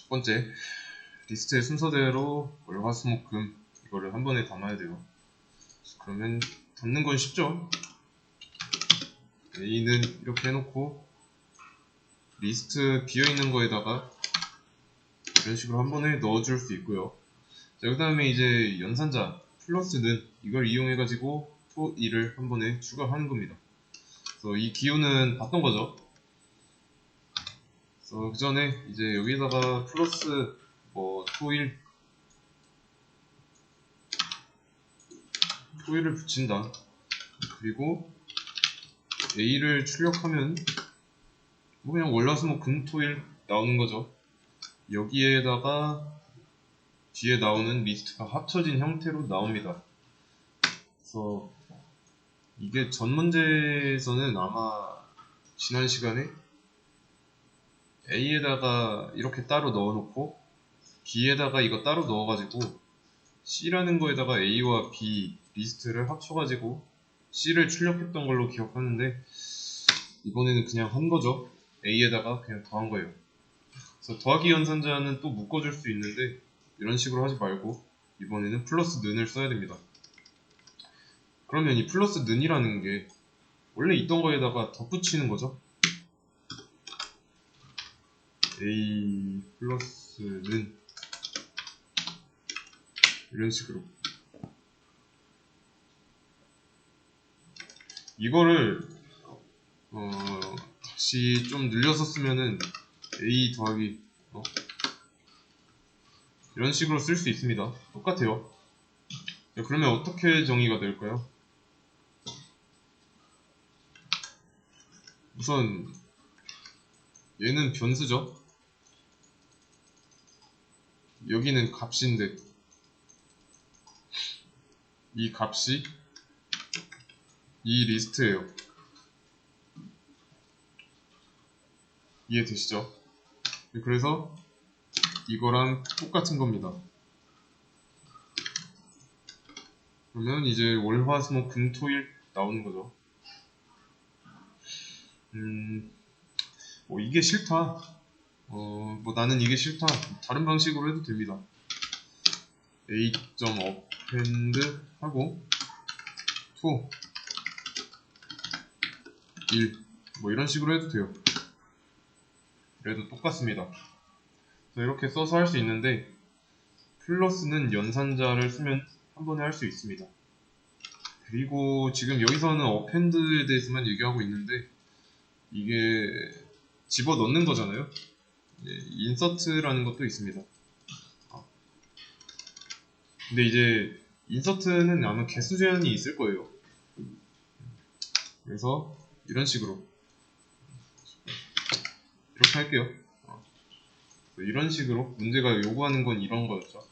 첫 번째, 리스트의 순서대로 월, 화, 수, 목, 금 이거를 한 번에 담아야 돼요. 그러면 담는 건 쉽죠? A는 이렇게 해놓고 리스트 비어있는 거에다가 이런 식으로 한 번에 넣어줄 수 있고요. 자, 그 다음에 이제 연산자 플러스는 이걸 이용해가지고 토 2를 한 번에 추가하는 겁니다. 그래서 이 기호는 봤던 거죠. 그래서 그 전에 이제 여기다가 플러스 토 1, 토 1을 붙인다. 그리고 A를 출력하면 그냥 월화수목 금토일 나오는 거죠. 여기에다가 뒤에 나오는 리스트가 합쳐진 형태로 나옵니다. 그래서 이게 전 문제에서는 아마 지난 시간에 A에다가 이렇게 따로 넣어놓고 B에다가 이거 따로 넣어가지고 C라는 거에다가 A와 B 리스트를 합쳐가지고 C를 출력했던 걸로 기억하는데 이번에는 그냥 한 거죠. A에다가 그냥 더한 거예요. 그래서 더하기 연산자는 또 묶어줄 수 있는데 이런 식으로 하지 말고 이번에는 플러스 는을 써야 됩니다. 그러면 이 플러스 는이라는 게 원래 있던 거에다가 덧붙이는 거죠. A 플러스 는 이런 식으로 이거를 다시 좀 늘려서 쓰면은 A 더하기 이런 식으로 쓸 수 있습니다. 똑같아요. 그러면 어떻게 정의가 될까요? 우선 얘는 변수죠. 여기는 값인데 이 값이 이 리스트예요. 이해되시죠? 그래서 이거랑 똑같은 겁니다. 그러면 이제 월, 화, 수, 목, 금, 토, 일 나오는 거죠. 이게 싫다. 나는 이게 싫다. 다른 방식으로 해도 됩니다. A.append 하고 to 1 이런 식으로 해도 돼요. 그래도 똑같습니다. 이렇게 써서 할 수 있는데 플러스는 연산자를 쓰면 한 번에 할 수 있습니다. 그리고 지금 여기서는 append에 대해서만 얘기하고 있는데 이게 집어넣는 거잖아요. 인서트라는 것도 있습니다. 근데 이제 인서트는 아마 개수 제한이 있을 거예요. 그래서 이런 식으로 이렇게 할게요. 이런 식으로 문제가 요구하는 건 이런 거였죠.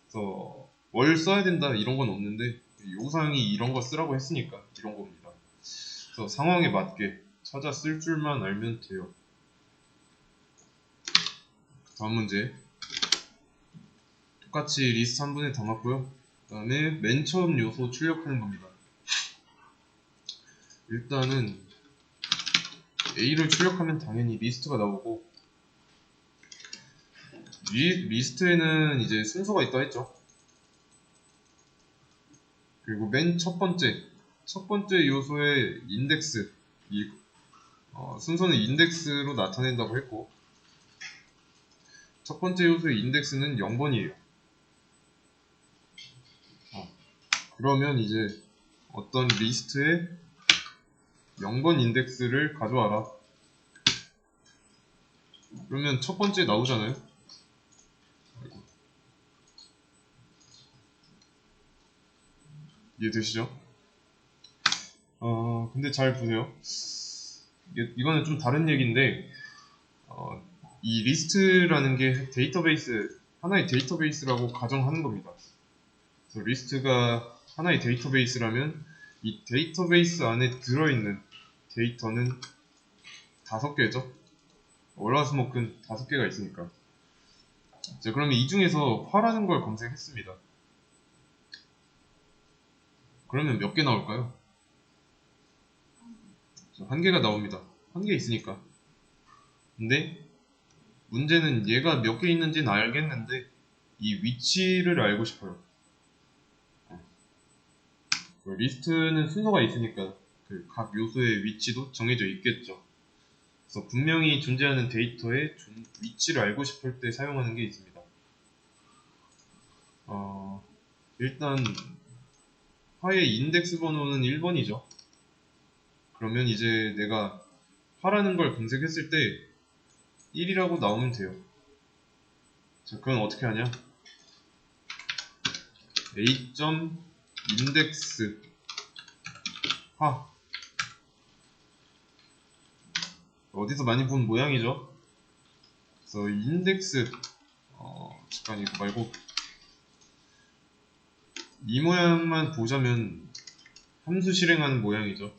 그래서 뭘 써야 된다 이런 건 없는데 요구사항이 이런 거 쓰라고 했으니까 이런 겁니다. 그래서 상황에 맞게 찾아 쓸 줄만 알면 돼요. 다음 문제 똑같이 리스트 한 번에 담았고요. 그 다음에 맨 처음 요소 출력하는 겁니다. 일단은 A를 출력하면 당연히 리스트가 나오고 리스트에는 이제 순서가 있다 했죠. 그리고 맨 첫 번째 요소의 인덱스 순서는 인덱스로 나타낸다고 했고 첫 번째 요소의 인덱스는 0번이에요. 그러면 이제 어떤 리스트에 0번 인덱스를 가져와라. 그러면 첫 번째 나오잖아요. 이해되시죠? 근데 잘 보세요. 이거는 좀 다른 얘기인데 이 리스트라는 게 하나의 데이터베이스라고 가정하는 겁니다. 그래서 리스트가 하나의 데이터베이스라면 이 데이터베이스 안에 들어있는 데이터는 5개죠. 월화수목금 5개가 있으니까. 자, 그러면 이 중에서 화라는 걸 검색했습니다. 그러면 몇 개 나올까요? 1개가 나옵니다. 1개 있으니까. 근데 문제는 얘가 몇 개 있는지는 알겠는데 이 위치를 알고 싶어요. 리스트는 순서가 있으니까 그 각 요소의 위치도 정해져 있겠죠. 그래서 분명히 존재하는 데이터의 위치를 알고 싶을 때 사용하는 게 있습니다. 일단 화의 인덱스 번호는 1번이죠. 그러면 이제 내가 화라는 걸 검색했을 때 1이라고 나오면 돼요. 자, 그건 어떻게 하냐? a.index 화, 어디서 많이 본 모양이죠? 그래서 인덱스 잠깐 이거 말고 이 모양만 보자면 함수 실행하는 모양이죠.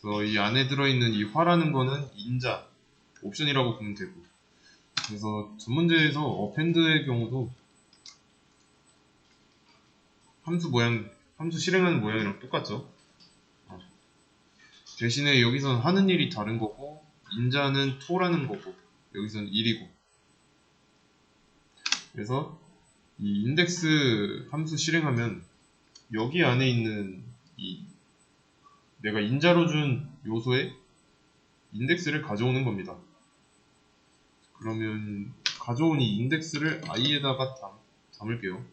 그래서 이 안에 들어있는 이 화라는 거는 인자 옵션이라고 보면 되고, 그래서 전 문제에서 어펜드의 경우도 함수 실행하는 모양이랑 똑같죠. 대신에 여기선 하는 일이 다른 거고, 인자는 토라는 거고, 여기선 1이고. 그래서 이 인덱스 함수 실행하면 여기 안에 있는 이 내가 인자로 준 요소의 인덱스를 가져오는 겁니다. 그러면 가져온 이 인덱스를 i에다가 담을게요.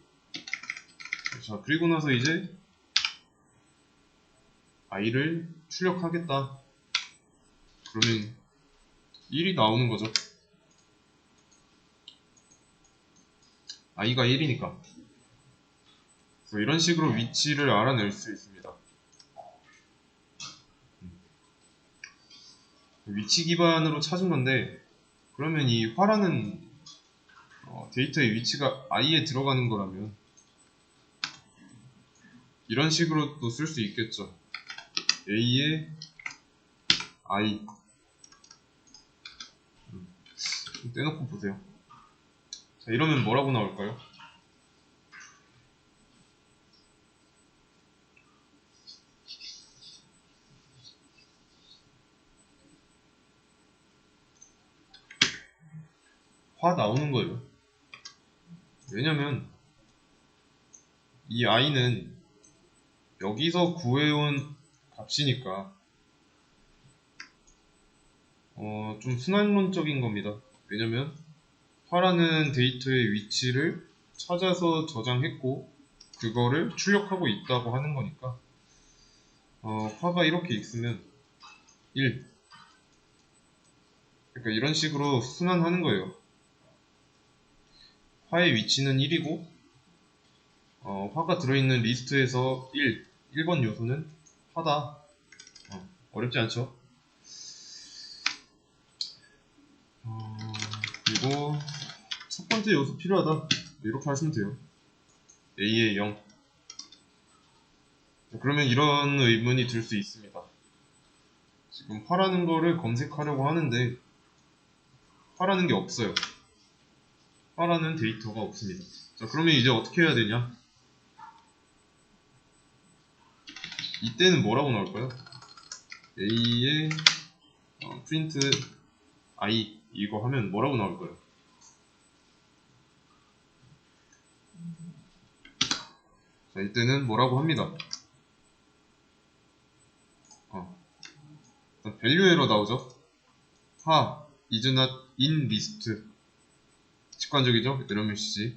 자, 그리고 나서 이제 i를 출력하겠다. 그러면 1이 나오는 거죠. i가 1이니까. 그래서 이런 식으로 위치를 알아낼 수 있습니다. 위치 기반으로 찾은 건데, 그러면 이 화라는 데이터의 위치가 i에 들어가는 거라면 이런 식으로 또 쓸 수 있겠죠. a에 i 좀 떼놓고 보세요. 자, 이러면 뭐라고 나올까요? 화 나오는 거예요. 왜냐면 이 i는 여기서 구해온 값이니까 좀 순환론적인 겁니다. 왜냐면 화라는 데이터의 위치를 찾아서 저장했고 그거를 출력하고 있다고 하는 거니까 화가 이렇게 있으면 1. 그러니까 이런 식으로 순환하는 거예요. 화의 위치는 1이고 화가 들어있는 리스트에서 1번 요소는 화다. 어렵지 않죠? 그리고 첫 번째 요소 필요하다. 이렇게 하시면 돼요. A의 0. 그러면 이런 의문이 들 수 있습니다. 지금 화라는 거를 검색하려고 하는데 화라는 게 없어요. 화라는 데이터가 없습니다. 자, 그러면 이제 어떻게 해야 되냐? 이때는 뭐라고 나올까요? A의 print i 이거 하면 뭐라고 나올까요? 자, 이때는 뭐라고 합니다. value 에러 나오죠? 하 is not in list. 직관적이죠? 이런 메시지.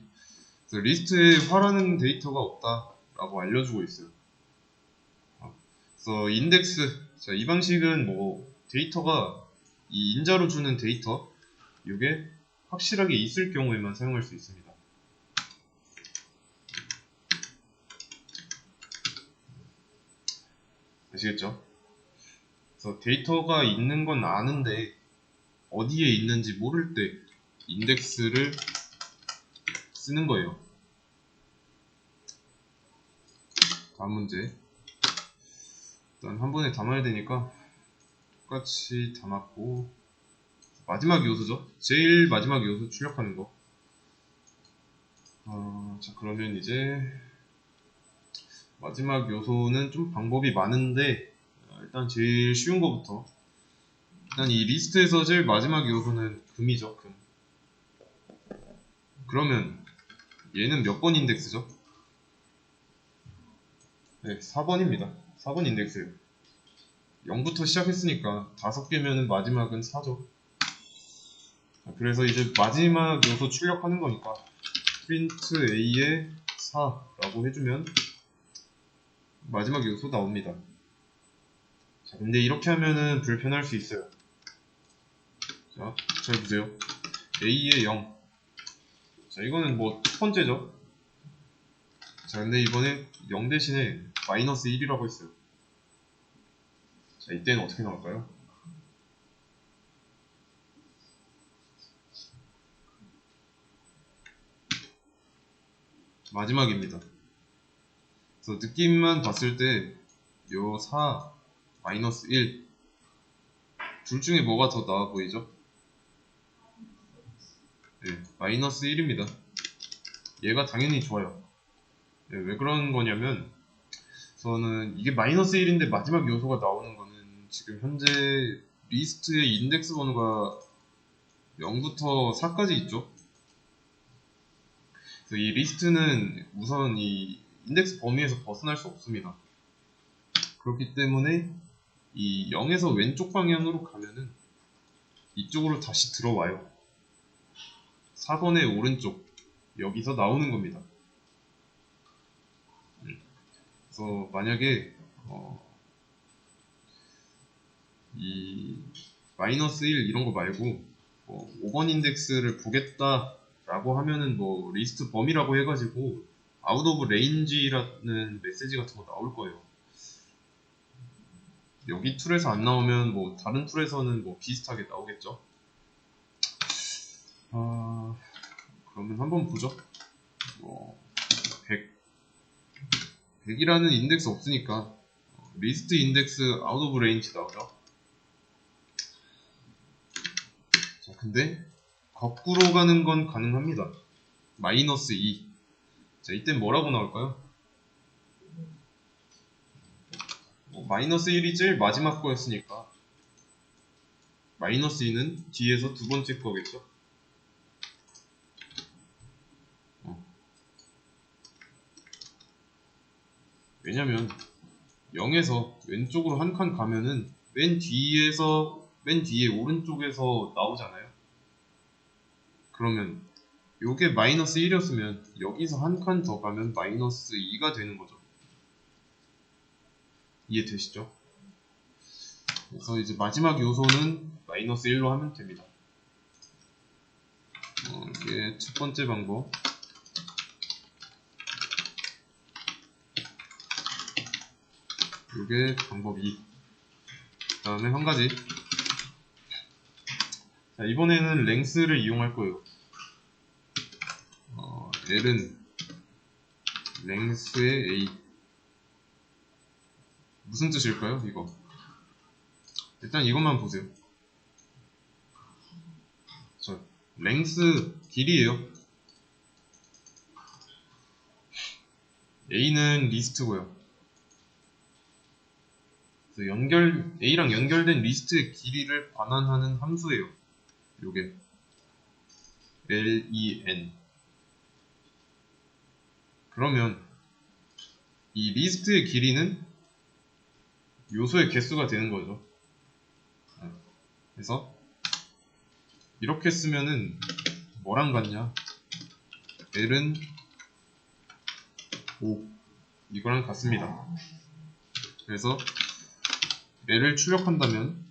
그래서 리스트에 화라는 데이터가 없다 라고 알려주고 있어요. 그래서 인덱스, 자, 이 방식은 뭐 데이터가 이 인자로 주는 데이터 이게 확실하게 있을 경우에만 사용할 수 있습니다. 아시겠죠? 그래서 데이터가 있는 건 아는데 어디에 있는지 모를 때 인덱스를 쓰는 거예요. 다음 문제. 일단 한 번에 담아야 되니까 똑같이 담았고, 마지막 요소죠. 제일 마지막 요소 출력하는 거. 자, 그러면 이제 마지막 요소는 좀 방법이 많은데 일단 제일 쉬운 거부터. 일단 이 리스트에서 제일 마지막 요소는 금이죠. 금. 그러면 얘는 몇 번 인덱스죠? 네, 4번입니다. 4번 인덱스예요. 0부터 시작했으니까 5개면은 마지막은 4죠. 그래서 이제 마지막 요소 출력하는 거니까 프린트 a에 4라고 해주면 마지막 요소 나옵니다. 자, 근데 이렇게 하면은 불편할 수 있어요. 자, 잘 보세요. a에 0. 자, 이거는 뭐 첫 번째죠. 자, 근데 이번에 0 대신에 마이너스 1이라고 했어요. 자, 이때는 어떻게 나올까요? 마지막입니다. 그래서 느낌만 봤을 때 요 4, 마이너스 1 둘 중에 뭐가 더 나아 보이죠? 네, 마이너스 1입니다. 얘가 당연히 좋아요. 네, 왜 그런 거냐면 저는 이게 마이너스 1인데 마지막 요소가 나오는 거는 지금 현재 리스트의 인덱스 번호가 0부터 4까지 있죠. 그래서 이 리스트는 우선 이 인덱스 범위에서 벗어날 수 없습니다. 그렇기 때문에 이 0에서 왼쪽 방향으로 가면은 이쪽으로 다시 들어와요. 4번의 오른쪽 여기서 나오는 겁니다. 그래서 만약에 이 마이너스 1 이런 거 말고 5번 인덱스를 보겠다 라고 하면은 뭐 리스트 범위라고 해가지고 아웃 오브 레인지라는 메시지 같은 거 나올 거예요. 여기 툴에서 안 나오면 뭐 다른 툴에서는 뭐 비슷하게 나오겠죠. 그러면 한번 보죠. 100이라는 인덱스 없으니까 리스트 인덱스 아웃 오브 레인지 나오죠. 자, 근데 거꾸로 가는 건 가능합니다. 마이너스 2. 자, 이땐 뭐라고 나올까요? 마이너스 1이 제일 마지막 거였으니까 마이너스 2는 뒤에서 두 번째 거겠죠? 왜냐면 0에서 왼쪽으로 한 칸 가면은 맨 뒤에 오른쪽에서 나오잖아요. 그러면 요게 마이너스 1이었으면 여기서 한 칸 더 가면 마이너스 2가 되는 거죠. 이해되시죠? 그래서 이제 마지막 요소는 마이너스 1로 하면 됩니다. 이게 첫 번째 방법. 이게 방법 2. 그 다음에 한 가지. 자, 이번에는 랭스를 이용할 거예요. L은 랭스의 A. 무슨 뜻일까요, 이거? 일단 이것만 보세요. 랭스 길이에요. A는 리스트고요. 그래서 A랑 연결된 리스트의 길이를 반환하는 함수예요. 요게 len. 그러면 이 리스트의 길이는 요소의 개수가 되는 거죠. 그래서 이렇게 쓰면은 뭐랑 같냐? L은 5 이거랑 같습니다. 그래서 L을 출력한다면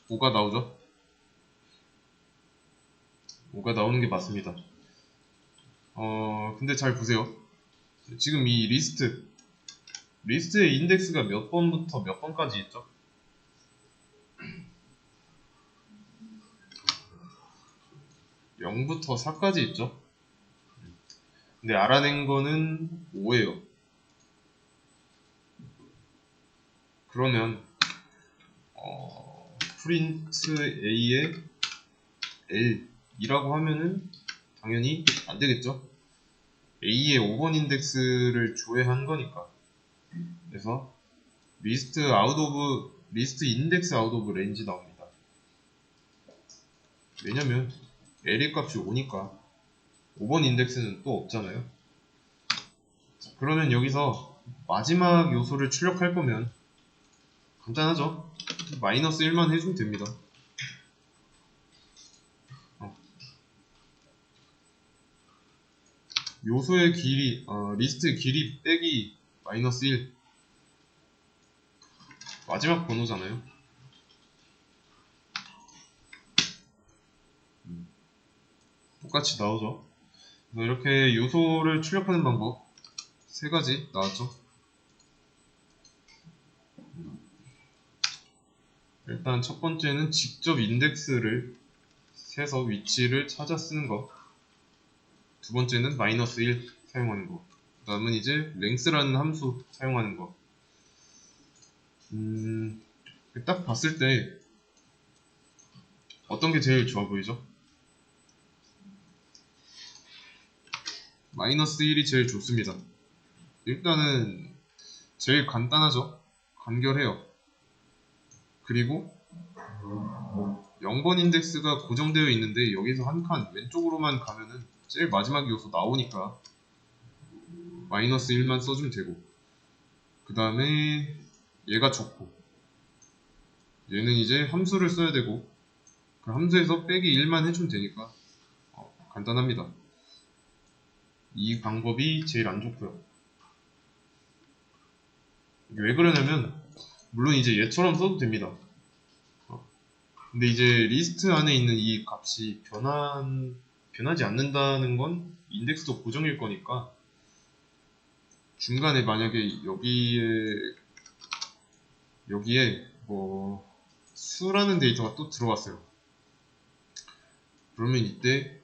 5가 나오죠? 5가 나오는 게 맞습니다. 근데 잘 보세요. 지금 이 리스트의 인덱스가 몇 번부터 몇 번까지 있죠? (0부터 4까지) 있죠? 근데 알아낸 거는 5예요. 그러면 프린트 a에 l 이라고 하면은 당연히 안 되겠죠? a의 5번 인덱스를 조회한 거니까. 그래서 리스트 인덱스 아웃 오브 레인지 나옵니다. 왜냐면 l의 값이 5니까. 5번 인덱스는 또 없잖아요. 자, 그러면 여기서 마지막 요소를 출력할 거면 간단하죠? 마이너스 1만 해주면 됩니다. 요소의 길이, 리스트의 길이 빼기 마이너스 1. 마지막 번호잖아요. 똑같이 나오죠. 이렇게 요소를 출력하는 방법 세 가지 나왔죠. 일단 첫 번째는 직접 인덱스를 세서 위치를 찾아 쓰는 거. 두 번째는 마이너스 1 사용하는 거. 그 다음은 이제 length라는 함수 사용하는 거. 딱 봤을 때 어떤 게 제일 좋아 보이죠? 마이너스 1이 제일 좋습니다. 일단은 제일 간단하죠? 간결해요. 그리고 0번 인덱스가 고정되어 있는데 여기서 한 칸 왼쪽으로만 가면은 제일 마지막 요소 나오니까 마이너스 1만 써주면 되고, 그 다음에 얘가 좋고, 얘는 이제 함수를 써야 되고 그 함수에서 빼기 1만 해주면 되니까 간단합니다. 이 방법이 제일 안 좋고요. 이게 왜 그러냐면 물론 이제 얘처럼 써도 됩니다. 근데 이제 리스트 안에 있는 이 값이 변하지 않는다는 건 인덱스도 고정일 거니까 중간에 만약에 여기에 뭐 수라는 데이터가 또 들어왔어요. 그러면 이때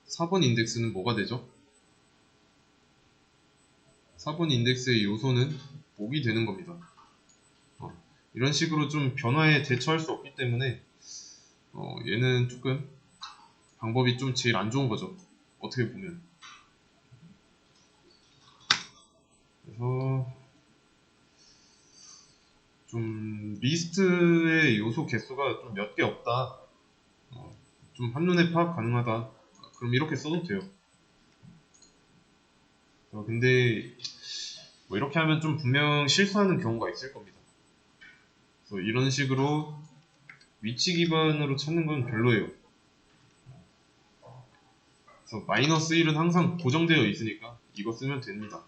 4번 인덱스는 뭐가 되죠? 4번 인덱스의 요소는 목이 되는 겁니다. 이런 식으로 좀 변화에 대처할 수 없기 때문에 얘는 조금 방법이 좀 제일 안 좋은 거죠. 어떻게 보면. 그래서 좀 리스트의 요소 개수가 좀 몇 개 없다. 좀 한눈에 파악 가능하다. 그럼 이렇게 써도 돼요. 근데 뭐 이렇게 하면 좀 분명 실수하는 경우가 있을 겁니다. 그래서 이런 식으로 위치 기반으로 찾는 건 별로예요. 그래서 마이너스 1은 항상 고정되어 있으니까 이거 쓰면 됩니다.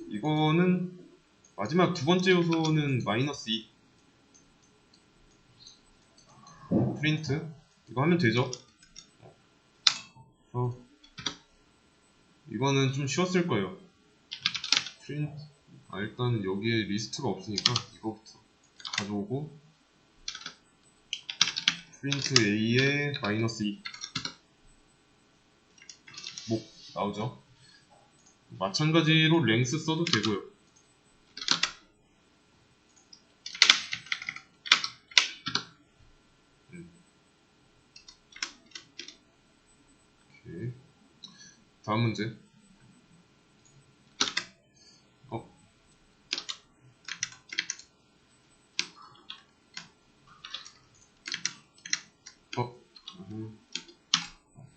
이거는 마지막 두 번째 요소는 마이너스 2 프린트 이거 하면 되죠. 이거는 좀 쉬웠을 거예요. 프린트 일단 여기에 리스트가 없으니까 이거부터 가져오고 프린트 a에 마이너스 2 목 나오죠. 마찬가지로 length 써도 되고요. 오케이. 다음 문제.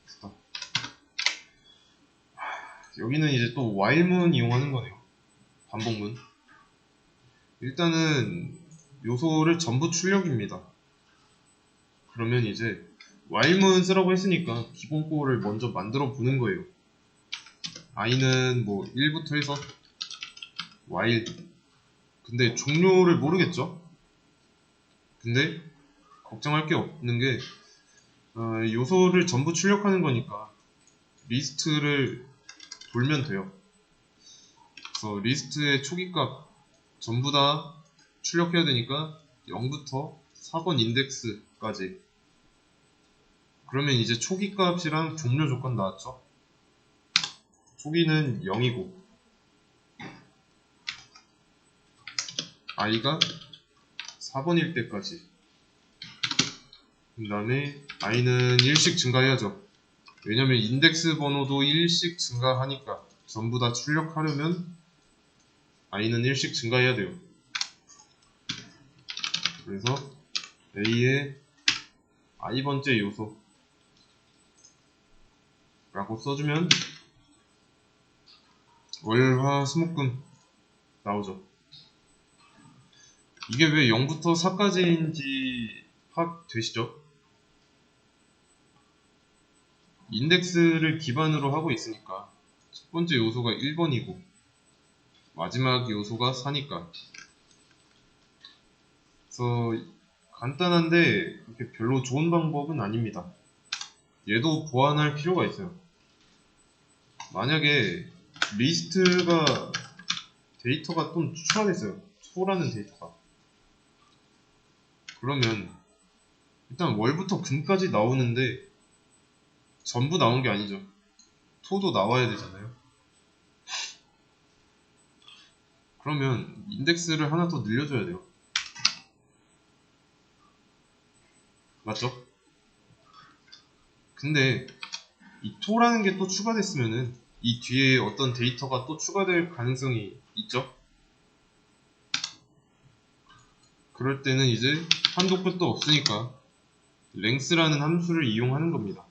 됐다. 여기는 이제 또 while문 이용하는 거네요. 반복문. 일단은 요소를 전부 출력입니다. 그러면 이제 while문 쓰라고 했으니까 기본 코어를 먼저 만들어 보는 거예요. i는 뭐 1부터 해서 while. 근데 종료를 모르겠죠? 근데 걱정할 게 없는 게 요소를 전부 출력하는 거니까 리스트를 돌면 돼요. 그래서 리스트의 초기값 전부 다 출력해야 되니까 0부터 4번 인덱스까지. 그러면 이제 초기값이랑 종료 조건 나왔죠? 초기는 0이고 i가 4번일 때까지. 그 다음에 i는 1씩 증가해야죠. 왜냐면 인덱스 번호도 1씩 증가하니까 전부 다 출력하려면 i는 1씩 증가해야 돼요. 그래서 A의 i번째 요소 라고 써주면 월, 화, 수, 목, 금 나오죠. 이게 왜 0부터 4까지인지 파악되시죠? 인덱스를 기반으로 하고 있으니까 첫 번째 요소가 1번이고 마지막 요소가 4니까. 그래서 간단한데 그렇게 별로 좋은 방법은 아닙니다. 얘도 보완할 필요가 있어요. 만약에 리스트가 데이터가 좀 추가됐어요. 초라는 데이터가. 그러면 일단 월부터 금까지 나오는데 전부 나온 게 아니죠. 토도 나와야 되잖아요. 그러면 인덱스를 하나 더 늘려줘야 돼요. 맞죠? 근데 이 토라는 게 또 추가됐으면은 이 뒤에 어떤 데이터가 또 추가될 가능성이 있죠? 그럴 때는 이제 한도 끝도 없으니까 length라는 함수를 이용하는 겁니다.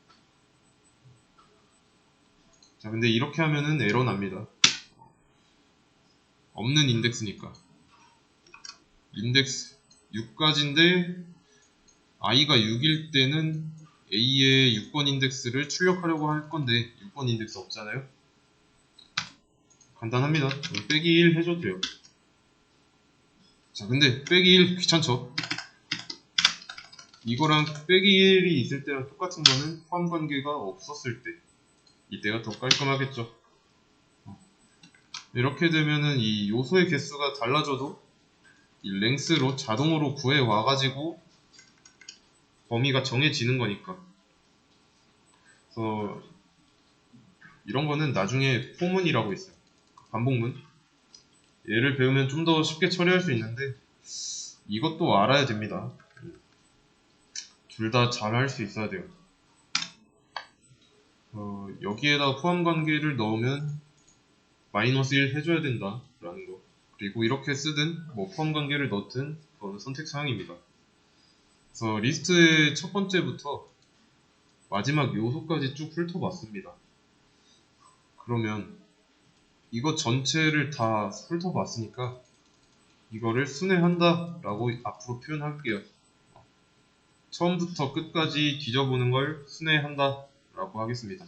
자, 근데 이렇게 하면은 에러 납니다. 없는 인덱스니까. 인덱스 6가지인데 i가 6일 때는 a의 6번 인덱스를 출력하려고 할 건데 6번 인덱스 없잖아요. 간단합니다. 빼기 1 해줘도 돼요. 자, 근데 빼기 1 귀찮죠? 이거랑 빼기 1이 있을 때랑 똑같은 거는 포함 관계가 없었을 때 이때가 더 깔끔하겠죠. 이렇게 되면은 이 요소의 개수가 달라져도 이 length로 자동으로 구해 와가지고 범위가 정해지는 거니까. 그래서 이런 거는 나중에 포문이라고 있어요. 반복문. 얘를 배우면 좀 더 쉽게 처리할 수 있는데 이것도 알아야 됩니다. 둘 다 잘 할 수 있어야 돼요. 여기에다 포함 관계를 넣으면 마이너스 1 해줘야 된다 라는 거. 그리고 이렇게 쓰든 뭐 포함 관계를 넣든 그거는 선택 사항입니다. 그래서 리스트의 첫 번째부터 마지막 요소까지 쭉 훑어봤습니다. 그러면 이거 전체를 다 훑어봤으니까 이거를 순회한다 라고 앞으로 표현할게요. 처음부터 끝까지 뒤져보는 걸 순회한다 라고 하겠습니다.